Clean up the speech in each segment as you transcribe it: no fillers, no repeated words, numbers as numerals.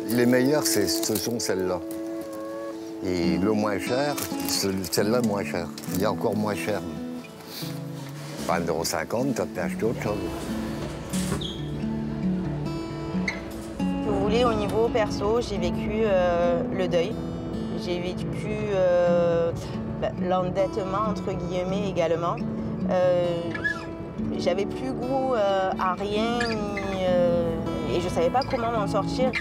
Les meilleures, ce sont celles-là. Et le moins cher, celle-là moins cher. Il y a encore moins cher. 1,50 €, tu as pu acheter autre chose. Si vous voulez, au niveau perso, j'ai vécu le deuil. J'ai vécu l'endettement, entre guillemets, également. J'avais plus goût à rien et je savais pas comment m'en sortir.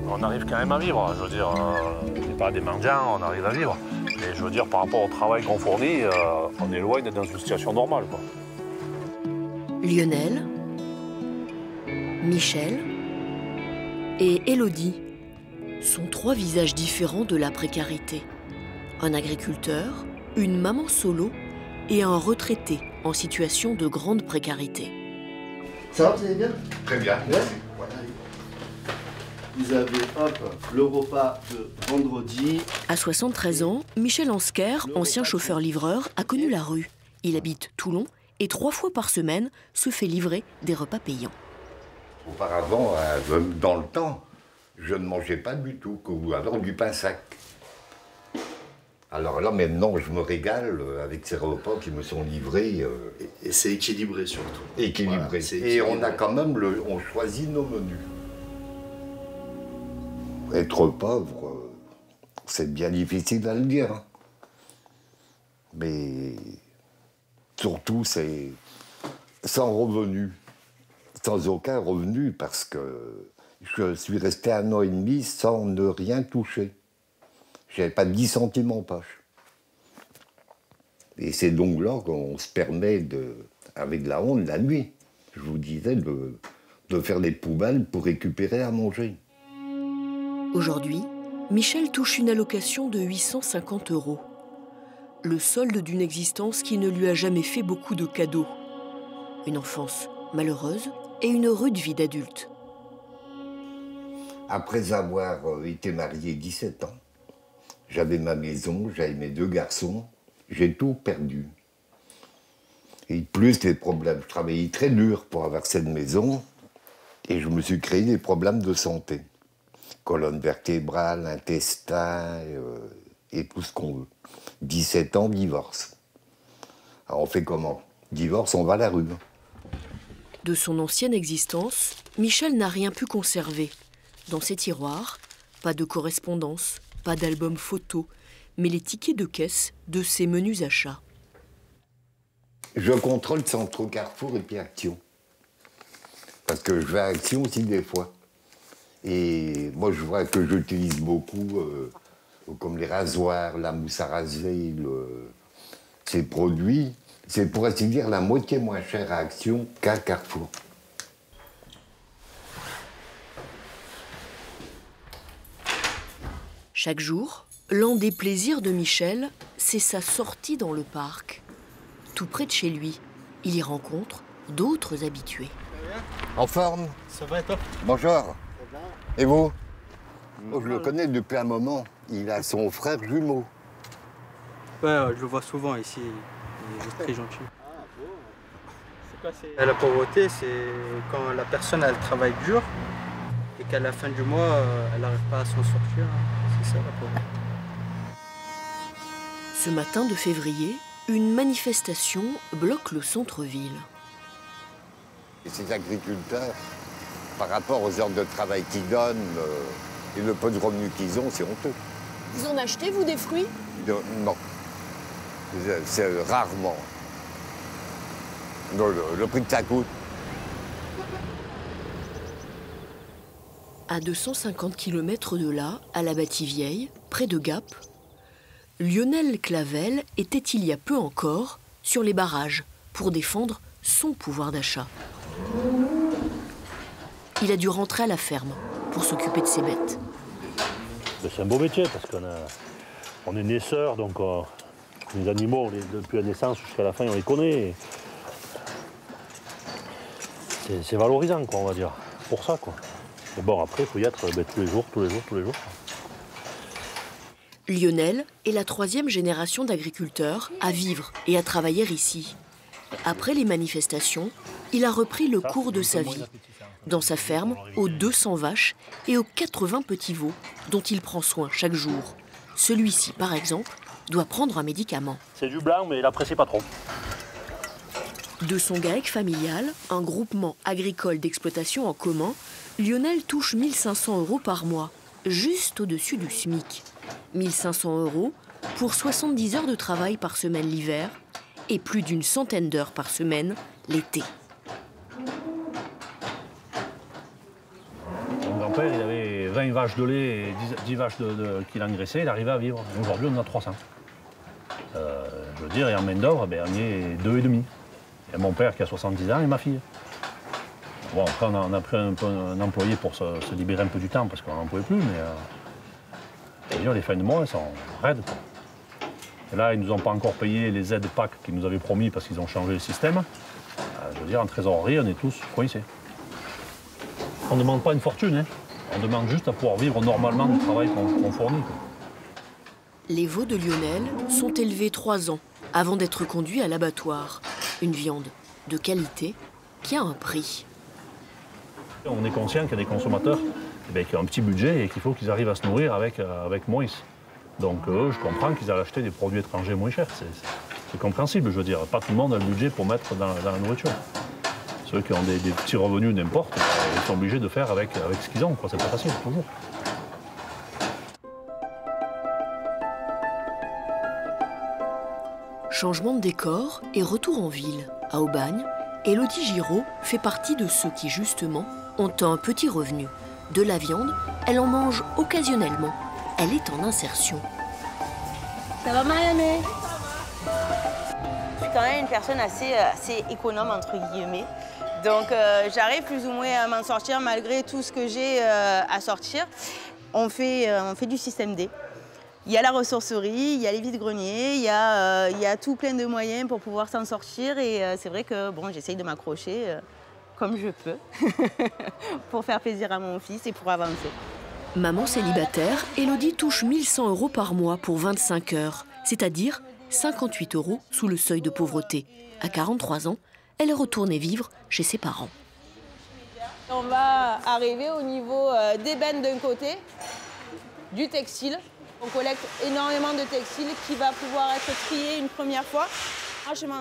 On arrive quand même à vivre, je veux dire, on n'est pas des mendiants, on arrive à vivre. Mais je veux dire, par rapport au travail qu'on fournit, on est loin d'être dans une situation normale, quoi. Lionel, Michel et Élodie sont trois visages différents de la précarité. Un agriculteur, une maman solo et un retraité en situation de grande précarité. Ça va, vous allez bien? Très bien. Ouais. Vous avez, hop, le repas de vendredi. À 73 ans, Michel Ansker, ancien chauffeur-livreur, a connu la rue. Il habite Toulon et 3 fois par semaine se fait livrer des repas payants. Auparavant, dans le temps, je ne mangeais pas du tout, ou alors du pain sac. Alors là, maintenant, je me régale avec ces repas qui me sont livrés. Et c'est équilibré surtout. Équilibré. Voilà, et on a quand même, on choisit nos menus. Être pauvre, c'est bien difficile à le dire. Hein. Mais surtout, c'est sans revenu. Sans aucun revenu, parce que je suis resté 1 an et demi sans ne rien toucher. Je n'avais pas 10 centimes en poche. Et c'est donc là qu'on se permet, avec la honte, la nuit, je vous disais, de faire des poubelles pour récupérer à manger. Aujourd'hui, Michel touche une allocation de 850 €. Le solde d'une existence qui ne lui a jamais fait beaucoup de cadeaux. Une enfance malheureuse et une rude vie d'adulte. Après avoir été marié 17 ans, j'avais ma maison, j'avais mes 2 garçons, j'ai tout perdu. Et plus les problèmes, je travaillais très dur pour avoir cette maison et je me suis créé des problèmes de santé. Colonne vertébrale, intestin et tout ce qu'on veut. 17 ans, divorce. Alors on fait comment? Divorce, on va à la rue. De son ancienne existence, Michel n'a rien pu conserver. Dans ses tiroirs, pas de correspondance, pas d'album photo, mais les tickets de caisse de ses menus achats. Je contrôle Centro Carrefour et puis Action. Parce que je vais à Action aussi des fois. Et moi, je vois que j'utilise beaucoup, comme les rasoirs, la mousse à raser, ces produits. C'est pour ainsi dire la moitié moins cher à Action qu'à Carrefour. Chaque jour, l'un des plaisirs de Michel, c'est sa sortie dans le parc. Tout près de chez lui, il y rencontre d'autres habitués. En forme? Ça va et toi? Bonjour. Et vous? Oh, je le connais depuis un moment. Il a son frère jumeau. Ouais, je le vois souvent ici. Il est très gentil. La pauvreté, c'est quand la personne elle travaille dur et qu'à la fin du mois, elle n'arrive pas à s'en sortir. C'est ça la pauvreté. Ce matin de février, une manifestation bloque le centre-ville. Et ces agriculteurs, par rapport aux heures de travail qu'ils donnent et le peu de revenus qu'ils ont, c'est honteux. Vous en achetez, vous, des fruits? Non. C'est rarement. Non, le prix que ça coûte. À 250 km de là, à la Bâtie-Vieille, près de Gap, Lionel Clavel était il y a peu encore sur les barrages pour défendre son pouvoir d'achat. Il a dû rentrer à la ferme pour s'occuper de ses bêtes. C'est un beau métier parce qu'on est naisseurs, donc les animaux, depuis la naissance jusqu'à la fin, on les connaît. C'est valorisant, quoi, on va dire, pour ça, quoi. Et bon, après, il faut y être tous les jours. Lionel est la 3e génération d'agriculteurs à vivre et à travailler ici. Après les manifestations, il a repris le cours de sa vie. dans sa ferme, aux 200 vaches et aux 80 petits veaux dont il prend soin chaque jour. Celui-ci, par exemple, doit prendre un médicament. C'est du blanc, mais il n'apprécie pas trop. De son GAEC familial, un groupement agricole d'exploitation en commun, Lionel touche 1 500 € par mois, juste au-dessus du SMIC. 1 500 € pour 70 heures de travail par semaine l'hiver et plus d'une centaine d'heures par semaine l'été. Mon grand-père, il avait 20 vaches de lait et 10 vaches qu'il engraissait, il arrivait à vivre. Aujourd'hui, on en a 300. Je veux dire, et en main-d'œuvre, on y est 2,5. Et mon père qui a 70 ans et ma fille. Bon, après, on a pris un employé pour se libérer un peu du temps parce qu'on n'en pouvait plus, mais les fins de mois, elles sont raides. Et là, ils ne nous ont pas encore payé les aides PAC qu'ils nous avaient promis parce qu'ils ont changé le système. Je veux dire, en trésorerie, on est tous coincés. On ne demande pas une fortune, hein. On demande juste à pouvoir vivre normalement du travail qu'on fournit. Les veaux de Lionel sont élevés 3 ans avant d'être conduits à l'abattoir. Une viande de qualité qui a un prix. On est conscient qu'il y a des consommateurs qui ont un petit budget et qu'il faut qu'ils arrivent à se nourrir avec moins. Donc je comprends qu'ils aient acheté des produits étrangers moins chers. C'est compréhensible, je veux dire. Pas tout le monde a le budget pour mettre dans la nourriture. Ceux qui ont des petits revenus n'importe, ils sont obligés de faire avec ce qu'ils ont. C'est pas facile, toujours. Changement de décor et retour en ville. À Aubagne, Élodie Giraud fait partie de ceux qui, justement, ont un petit revenu. De la viande, elle en mange occasionnellement. Elle est en insertion. Ça va, Marianne? Je suis quand même une personne assez économe, entre guillemets. Donc j'arrive plus ou moins à m'en sortir malgré tout ce que j'ai à sortir. On fait du système D. Il y a la ressourcerie, il y a les vides-greniers, il y a tout plein de moyens pour pouvoir s'en sortir. Et c'est vrai que bon, j'essaye de m'accrocher comme je peux pour faire plaisir à mon fils et pour avancer. Maman célibataire, Élodie touche 1 100 € par mois pour 25 heures, c'est-à-dire 58 € sous le seuil de pauvreté. À 43 ans, elle est retournée vivre chez ses parents. On va arriver au niveau d'ébène d'un côté, du textile. On collecte énormément de textiles qui va pouvoir être trié une première fois.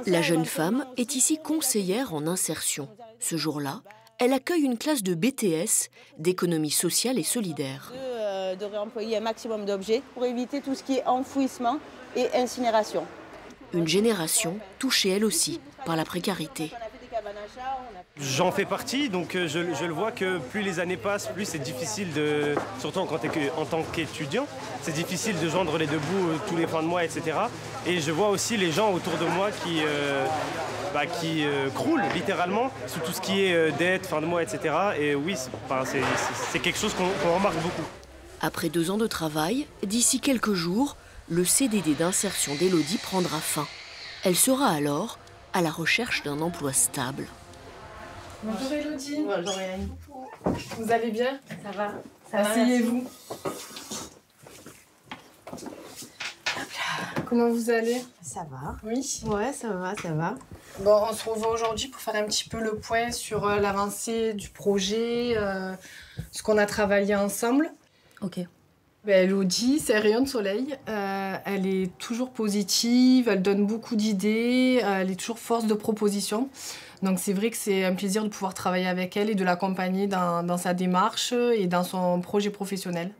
La jeune femme est ici conseillère en insertion. Ce jour-là, elle accueille une classe de BTS, d'économie sociale et solidaire. De réemployer un maximum d'objets pour éviter tout ce qui est enfouissement et incinération. Une génération touchée elle aussi par la précarité. J'en fais partie, donc je le vois que plus les années passent, plus c'est difficile surtout en tant qu'étudiant, c'est difficile de joindre les deux bouts tous les fins de mois, etc. Et je vois aussi les gens autour de moi qui croulent littéralement sous tout ce qui est dette, fin de mois, etc. Et oui, c'est quelque chose qu'on remarque beaucoup. Après 2 ans de travail, d'ici quelques jours, le CDD d'insertion d'Élodie prendra fin. Elle sera alors à la recherche d'un emploi stable. Bonjour Élodie. Bonjour Hélène. Vous allez bien? Ça va. Asseyez-vous. Comment vous allez? Ça va. Oui. Ouais, ça va. Bon, on se revoit aujourd'hui pour faire un petit peu le point sur l'avancée du projet, ce qu'on a travaillé ensemble. Ok. Élodie, c'est un rayon de soleil. Elle est toujours positive, elle donne beaucoup d'idées, elle est toujours force de proposition. Donc c'est vrai que c'est un plaisir de pouvoir travailler avec elle et de l'accompagner dans sa démarche et dans son projet professionnel.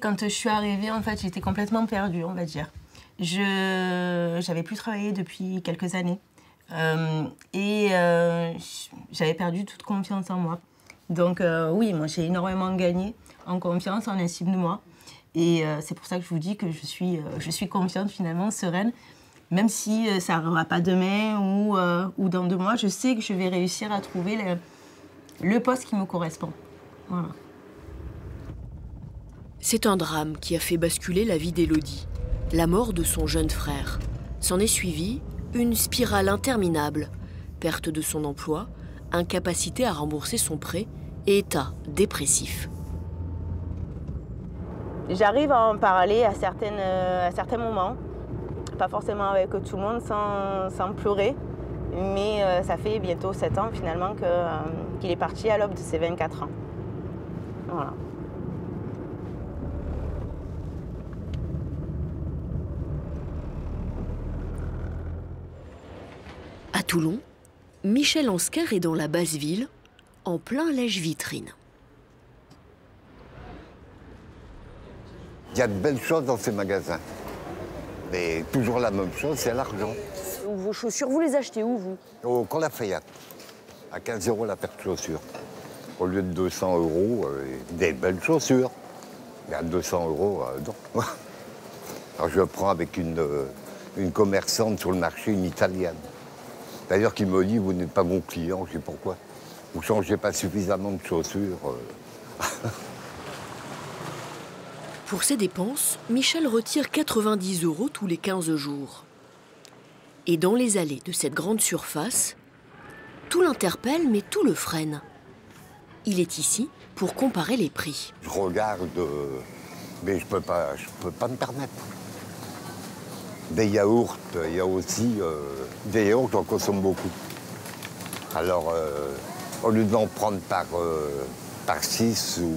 Quand je suis arrivée, en fait, j'étais complètement perdue, on va dire. J'avais plus travaillé depuis quelques années. J'avais perdu toute confiance en moi. Donc oui, moi j'ai énormément gagné en confiance, en estime de moi. Et c'est pour ça que je vous dis que je suis confiante finalement, sereine. Même si ça n'arrivera pas demain ou dans 2 mois, je sais que je vais réussir à trouver le poste qui me correspond. Voilà. C'est un drame qui a fait basculer la vie d'Élodie. La mort de son jeune frère. S'en est suivie une spirale interminable. Perte de son emploi, incapacité à rembourser son prêt et état dépressif. J'arrive à en parler à certains moments. Pas forcément avec tout le monde, sans pleurer. Mais ça fait bientôt 7 ans finalement que qu'il est parti à l'aube de ses 24 ans. Voilà. À Toulon, Michel Anscar est dans la basse ville, en plein lèche-vitrine. Il y a de belles choses dans ces magasins. Mais toujours la même chose, c'est l'argent. Vos chaussures, vous les achetez où, vous? Au Camp Lafayette, à 15 € la paire de chaussures. Au lieu de 200 €, des belles chaussures. Mais à 200 €, non. Alors je prends avec une commerçante sur le marché, une Italienne. D'ailleurs, qui me dit, vous n'êtes pas mon client, je sais pourquoi. Vous ne changez pas suffisamment de chaussures. Pour ses dépenses, Michel retire 90 € tous les 15 jours. Et dans les allées de cette grande surface, tout l'interpelle, mais tout le freine. Il est ici pour comparer les prix. Je regarde, mais je peux pas me permettre. Des yaourts, il y a aussi des yaourts, j'en consomme beaucoup. Alors, au lieu d'en prendre par 6, ou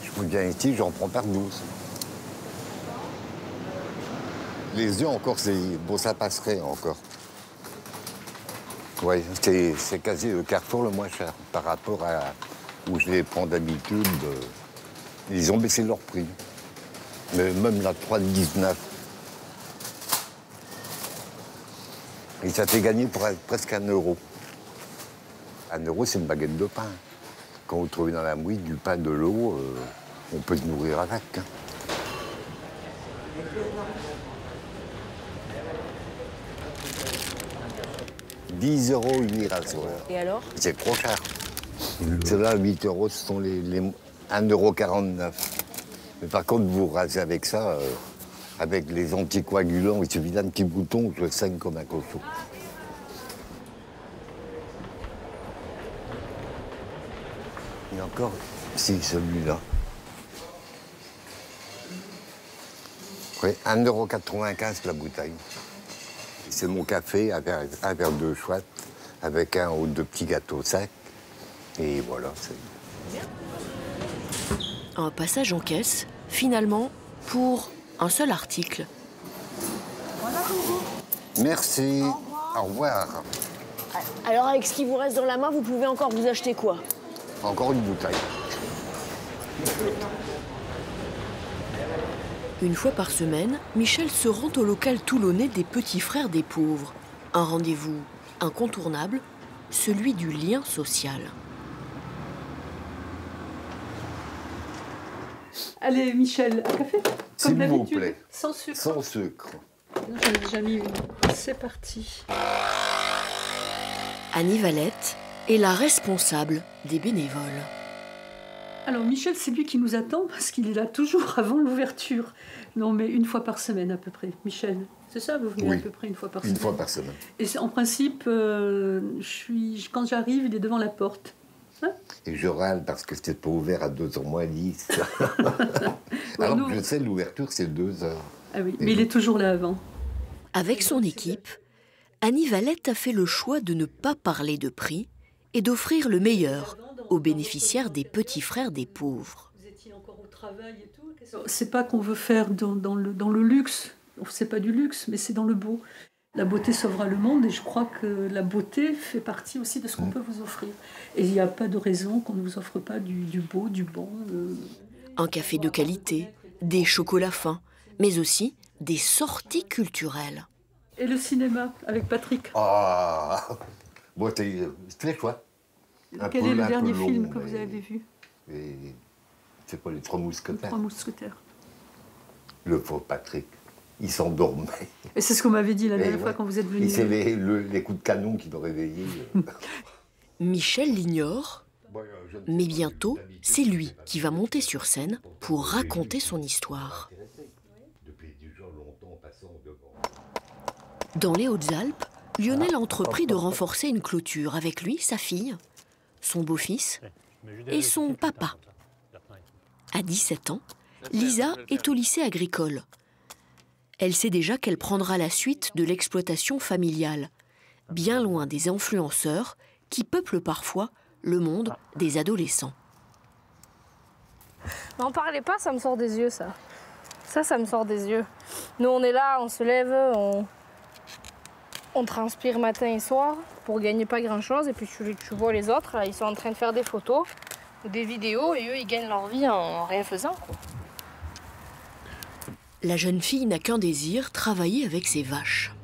je viens ici, j'en prends par 12. Les œufs encore, bon, ça passerait encore. Oui, c'est quasi le Carrefour le moins cher par rapport à où je les prends d'habitude. Ils ont baissé leur prix. Mais même la 3,19. Et ça fait gagner presque 1 €. 1 €, c'est une baguette de pain. Quand vous trouvez dans la mouille du pain, de l'eau, on peut se nourrir avec. Hein. « 10 € une rasoir. Et alors? C'est trop cher. Ceux-là, 8 €, ce sont les 1,49 €. Mais par contre, vous rasez avec ça, avec les anticoagulants, il suffit d'un petit bouton, je saigne comme un cochon. Il y a encore, si, celui-là. Oui, 1,95 € la bouteille. C'est mon café, un verre de chouette, avec un ou deux petits gâteaux secs. Et voilà, c'est... Un passage en caisse, finalement, pour un seul article. Merci. Au revoir. Alors, avec ce qui vous reste dans la main, vous pouvez encore vous acheter quoi? Encore une bouteille. Une fois par semaine, Michel se rend au local toulonnais des Petits Frères des Pauvres. Un rendez-vous incontournable, celui du lien social. Allez, Michel, un café? S'il vous plaît. Sans sucre. Sans sucre. J'en ai déjà mis une. C'est parti. Annie Valette est la responsable des bénévoles. Alors, Michel, c'est lui qui nous attend parce qu'il est là toujours avant l'ouverture. Non, mais une fois par semaine à peu près. Michel, c'est ça? Vous venez Oui, à peu près une fois par semaine? Une fois par semaine. Et en principe, quand j'arrive, il est devant la porte. Hein? Et je râle parce que c'était pas ouvert à 2h moins 10. Alors nous... je sais, l'ouverture, c'est 2h. Ah oui, mais il est toujours là avant. Avec son équipe, Annie Valette a fait le choix de ne pas parler de prix et d'offrir le meilleur aux bénéficiaires des Petits Frères des Pauvres. Vous étiez encore au travail et tout? C'est pas qu'on veut faire dans le luxe. C'est pas du luxe, mais c'est dans le beau. La beauté sauvera le monde et je crois que la beauté fait partie aussi de ce qu'on peut vous offrir. Et il n'y a pas de raison qu'on ne vous offre pas du beau, du bon. Un café de qualité, des chocolats fins, mais aussi des sorties culturelles. Et le cinéma avec Patrick. Ah, bon, c'était chouette. Quel est le dernier film que vous avez vu? C'est pas les Trois Mousquetaires. Les Trois Mousquetaires. Le faux Patrick. Il s'endormait. Et c'est ce qu'on m'avait dit la dernière fois quand vous êtes venu. Et c'est les coups de canon qui l'ont réveillé. Michel l'ignore, mais bientôt, c'est lui qui va monter sur scène pour raconter son histoire. Dans les Hautes-Alpes, Lionel a entrepris de renforcer une clôture avec lui, sa fille, son beau-fils et son papa. À 17 ans, Lisa est au lycée agricole. Elle sait déjà qu'elle prendra la suite de l'exploitation familiale, bien loin des influenceurs qui peuplent parfois le monde des adolescents. N'en parlez pas, ça me sort des yeux, ça. Ça me sort des yeux. Nous, on est là, on se lève, on transpire matin et soir pour gagner pas grand-chose. Et puis tu vois les autres, là, ils sont en train de faire des photos ou des vidéos et eux, ils gagnent leur vie en rien faisant, quoi. La jeune fille n'a qu'un désir, travailler avec ses vaches.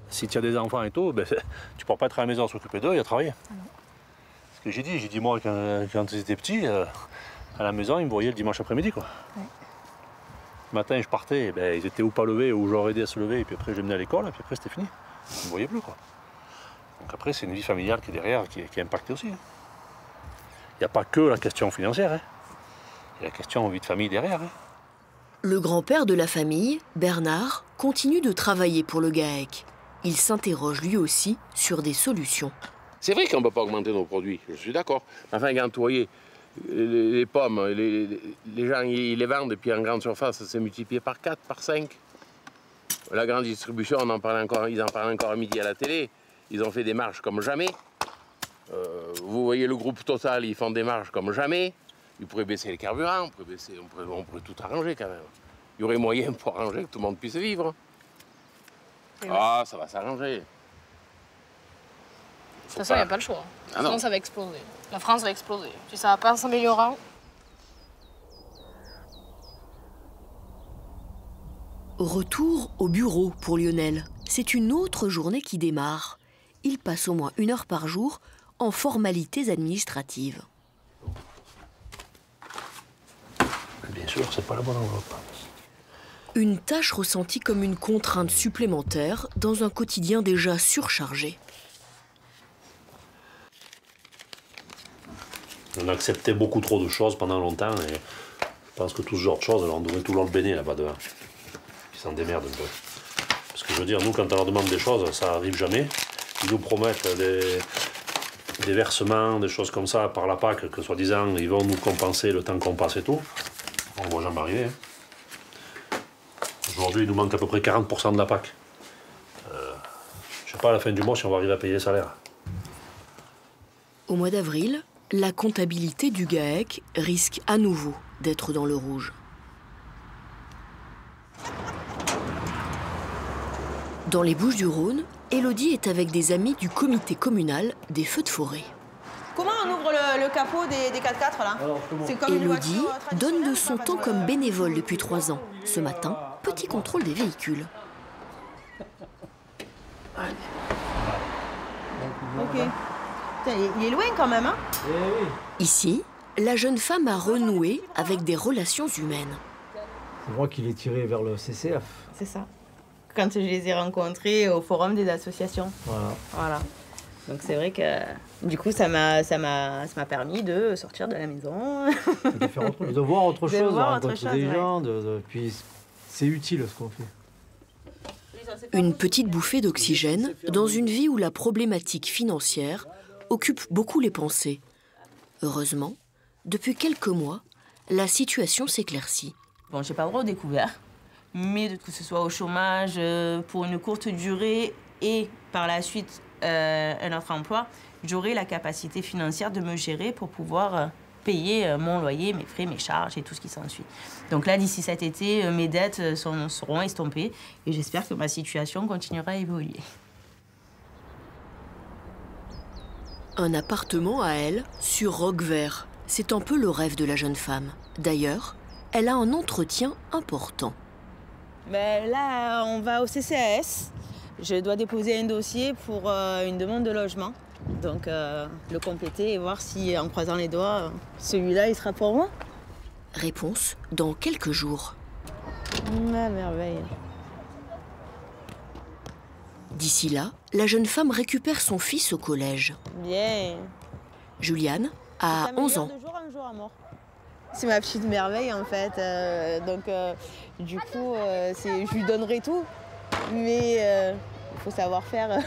Si tu as des enfants et tout, ben, tu ne pourras pas être à la maison à s'occuper d'eux et à travailler. Ce que j'ai dit moi, quand ils étaient petits, à la maison, ils me voyaient le dimanche après-midi, quoi. Ouais. Le matin, je partais, ben, ils étaient ou pas levés, ou j'aurais aidé à se lever, et puis après, je les menais à l'école, et puis après, c'était fini. Ils ne me voyaient plus, quoi. Donc après, c'est une vie familiale qui est derrière, qui est impactée aussi. Il n'y a pas que la question financière, hein. Il y a la question vie de famille derrière. Hein. Le grand-père de la famille, Bernard, continue de travailler pour le GAEC. Il s'interroge lui aussi sur des solutions. C'est vrai qu'on ne peut pas augmenter nos produits, je suis d'accord. Enfin, quand vous voyez les pommes, les gens ils les vendent, et puis en grande surface, c'est multiplié par 4, par 5. La grande distribution, ils en parlent encore à midi à la télé. Ils ont fait des marges comme jamais. Vous voyez le groupe Total, ils font des marges comme jamais. Ils pourraient baisser les carburants, on pourrait tout arranger quand même. Il y aurait moyen pour arranger que tout le monde puisse vivre. Ah, ça va s'arranger. De toute façon, il n'y a pas le choix. Sinon, ça va exploser. La France va exploser. Si ça ne va pas s'améliorer. Retour au bureau pour Lionel. C'est une autre journée qui démarre. Il passe au moins 1 heure par jour en formalités administratives. Bien sûr, c'est pas la bonne enveloppe. Une tâche ressentie comme une contrainte supplémentaire dans un quotidien déjà surchargé. On acceptait beaucoup trop de choses pendant longtemps et je pense que tout ce genre de choses, on devrait tout leur béné là-bas devant. Ils s'en démerdent un peu. Parce que je veux dire, nous, quand on leur demande des choses, ça arrive jamais. Ils nous promettent des versements, des choses comme ça par la PAC, que soi-disant, ils vont nous compenser le temps qu'on passe et tout. On ne voit jamais arriver. Hein. Aujourd'hui, il nous manque à peu près 40% de la PAC. Je ne sais pas à la fin du mois si on va arriver à payer les salaires. Au mois d'avril, la comptabilité du GAEC risque à nouveau d'être dans le rouge. Dans les Bouches-du-Rhône, Élodie est avec des amis du comité communal des feux de forêt. Comment on ouvre le capot des 4x4 là? Élodie donne de son temps comme bénévole depuis 3 ans. Ce matin, petit contrôle des véhicules. Ok. Il est loin quand même, hein? Ici, la jeune femme a renoué avec des relations humaines. C'est moi qui l'ai tiré vers le CCF. C'est ça. Quand je les ai rencontrés au forum des associations. Voilà. Donc c'est vrai que du coup ça m'a permis de sortir de la maison. De faire autre chose, de voir autre chose, de rencontrer des gens, puis c'est utile ce qu'on fait. Une petite bouffée d'oxygène dans une vie où la problématique financière occupe beaucoup les pensées. Heureusement, depuis quelques mois, la situation s'éclaircit. Bon, j'ai pas le droit au découvert, mais que ce soit au chômage pour une courte durée et par la suite un autre emploi, j'aurai la capacité financière de me gérer pour pouvoir payer mon loyer, mes frais, mes charges et tout ce qui s'ensuit. Donc là, d'ici cet été, mes dettes seront estompées et j'espère que ma situation continuera à évoluer. Un appartement à elle, sur Roquevert. C'est un peu le rêve de la jeune femme. D'ailleurs, elle a un entretien important. Ben là, on va au CCAS. Je dois déposer un dossier pour une demande de logement. Donc, le compléter et voir si, en croisant les doigts, celui-là, il sera pour moi. Réponse dans quelques jours. Ah, merveille. D'ici là, la jeune femme récupère son fils au collège. Bien. Juliane a 11 ans. C'est ma petite merveille, en fait. Du coup, je lui donnerai tout. Mais il faut savoir faire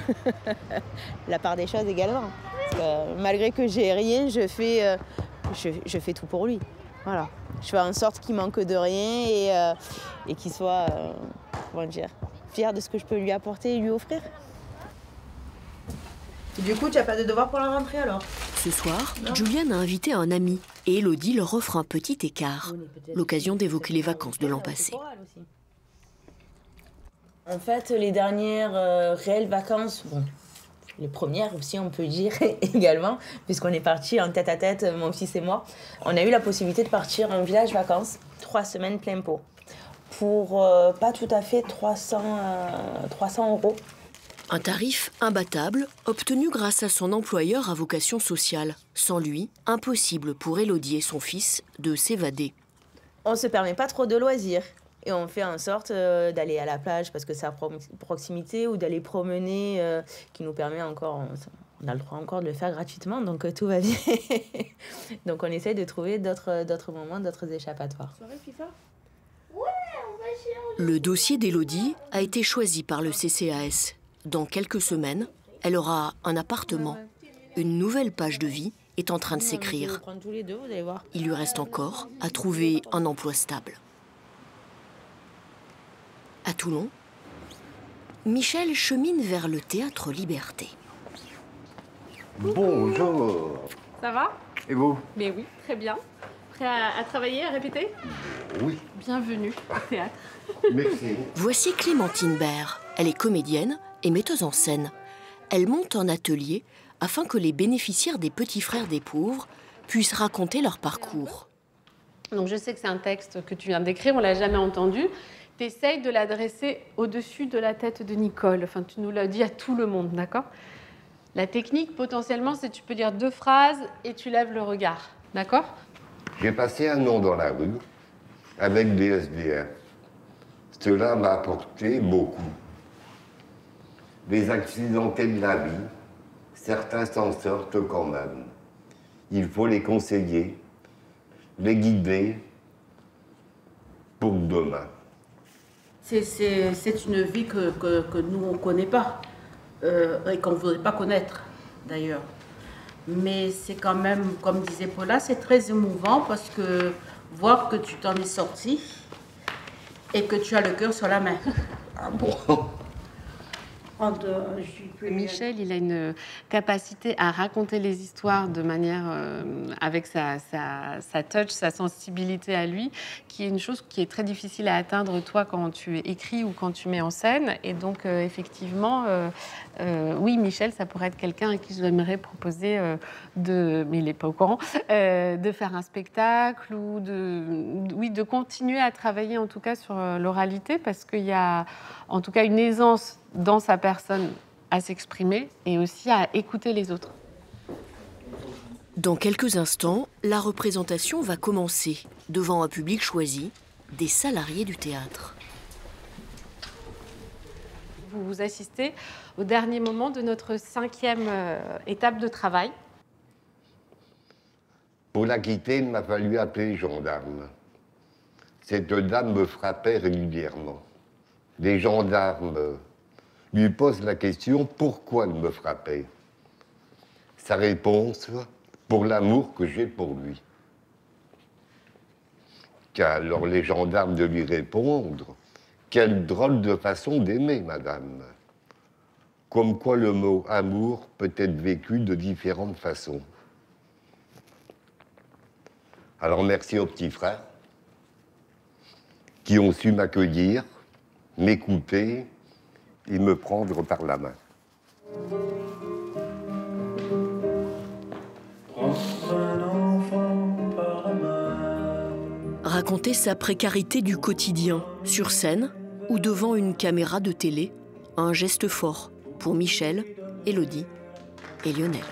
la part des choses également. Parce que, malgré que j'ai rien, je fais tout pour lui. Voilà. Je fais en sorte qu'il manque de rien et qu'il soit fier de ce que je peux lui apporter et lui offrir. Et du coup, tu n'as pas de devoir pour la rentrée alors? Ce soir, Juliane a invité un ami et Elodie leur offre un petit écart, l'occasion d'évoquer les vacances de l'an passé. En fait, les dernières réelles vacances, bon, les premières aussi on peut dire également, puisqu'on est partis en tête-à-tête, mon fils et moi, on a eu la possibilité de partir en village vacances, 3 semaines plein pot, pour pas tout à fait 300 €. Un tarif imbattable, obtenu grâce à son employeur à vocation sociale. Sans lui, impossible pour Elodie et son fils de s'évader. On ne se permet pas trop de loisirs. Et on fait en sorte d'aller à la plage parce que c'est à proximité ou d'aller promener, qui nous permet encore, on a le droit encore de le faire gratuitement, donc tout va bien. Donc on essaye de trouver d'autres moments, d'autres échappatoires. Le dossier d'Elodie a été choisi par le CCAS. Dans quelques semaines, elle aura un appartement. Une nouvelle page de vie est en train de s'écrire. Il lui reste encore à trouver un emploi stable. À Toulon, Michel chemine vers le théâtre Liberté. Bonjour. Ça va? Et vous? Mais oui, très bien. Prêt à travailler, à répéter? Oui. Bienvenue au théâtre. Merci. Voici Clémentine Baird. Elle est comédienne et metteuse en scène. Elle monte un atelier afin que les bénéficiaires des Petits Frères des Pauvres puissent raconter leur parcours. Donc je sais que c'est un texte que tu viens d'écrire, on ne l'a jamais entendu. Tu essayes de l'adresser au-dessus de la tête de Nicole. Enfin, tu nous l'as dit à tout le monde, d'accord? La technique, potentiellement, c'est que tu peux dire 2 phrases et tu lèves le regard, d'accord? J'ai passé un an dans la rue avec des SDF. Cela m'a apporté beaucoup. Les accidentés de la vie, certains s'en sortent quand même. Il faut les conseiller, les guider pour demain. C'est une vie que nous, on ne connaît pas, et qu'on ne voudrait pas connaître, d'ailleurs. Mais c'est quand même, comme disait Paula, c'est très émouvant parce que voir que tu t'en es sorti et que tu as le cœur sur la main. Ah bon? Michel, il a une capacité à raconter les histoires de manière avec sa touch, sa sensibilité à lui, qui est une chose qui est très difficile à atteindre toi quand tu écris ou quand tu mets en scène. Et donc effectivement, oui, Michel, ça pourrait être quelqu'un à qui j'aimerais proposer mais il n'est pas au courant, de faire un spectacle ou de continuer à travailler en tout cas sur l'oralité, parce qu'il y a en tout cas une aisance dans sa personne à s'exprimer et aussi à écouter les autres. Dans quelques instants, la représentation va commencer devant un public choisi, des salariés du théâtre. Vous assistez au dernier moment de notre 5e étape de travail. Pour la quitter, il m'a fallu appeler les gendarmes. Cette dame me frappait régulièrement. Les gendarmes lui posent la question pourquoi il me frappait. Sa réponse, pour l'amour que j'ai pour lui. Alors les gendarmes de lui répondre, quelle drôle de façon d'aimer, madame. Comme quoi le mot amour peut être vécu de différentes façons. Alors merci aux petits frères qui ont su m'accueillir, m'écouter et me prendre par la main. Raconter sa précarité du quotidien, sur scène ou devant une caméra de télé, un geste fort pour Michel, Elodie et Lionel.